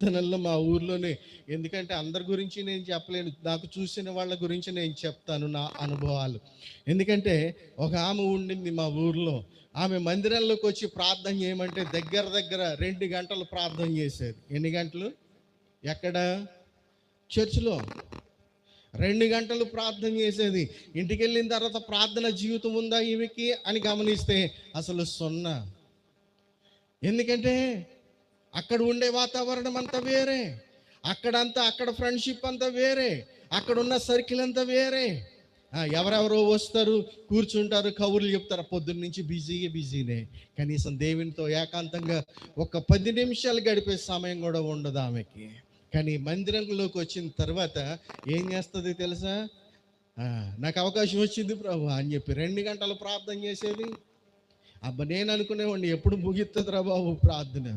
తనల్లో మా ఊర్లోనే, ఎందుకంటే అందరి గురించి నేను చెప్పలేను, నాకు చూసిన వాళ్ళ గురించి నేను చెప్తాను నా అనుభవాలు. ఎందుకంటే ఒక ఆమె ఉండింది మా ఊర్లో. ఆమె మందిరంలోకి వచ్చి ప్రార్థన చేయమంటే దగ్గర దగ్గర 2 గంటలు ప్రార్థన చేసేది. ఎన్ని గంటలు? ఎక్కడ? చర్చిలో 2 గంటలు ప్రార్థన చేసేది. ఇంటికి వెళ్ళిన తర్వాత ప్రార్థన జీవితం ఉందా ఈమెకి అని గమనిస్తే అసలు సున్నా. ఎందుకంటే అక్కడ ఉండే వాతావరణం అంతా వేరే, అక్కడ ఫ్రెండ్షిప్ అంతా వేరే, అక్కడ ఉన్న సర్కిల్ అంతా వేరే. ఎవరెవరో వస్తారు, కూర్చుంటారు, కబుర్లు చెప్తారు. పొద్దున్న నుంచి బిజీనే. కనీసం దేవునితో ఏకాంతంగా ఒక 10 నిమిషాలు గడిపే సమయం కూడా ఉండదు ఆమెకి. కానీ మందిరంలోకి వచ్చిన తర్వాత ఏం చేస్తుంది తెలుసా? నాకు అవకాశం వచ్చింది ప్రభు అని చెప్పి 2 గంటలు ప్రార్థన చేసేది. నేను అనుకునేవాడిని, ఎప్పుడు ముగిస్తుందిరా బాబు ప్రార్థన.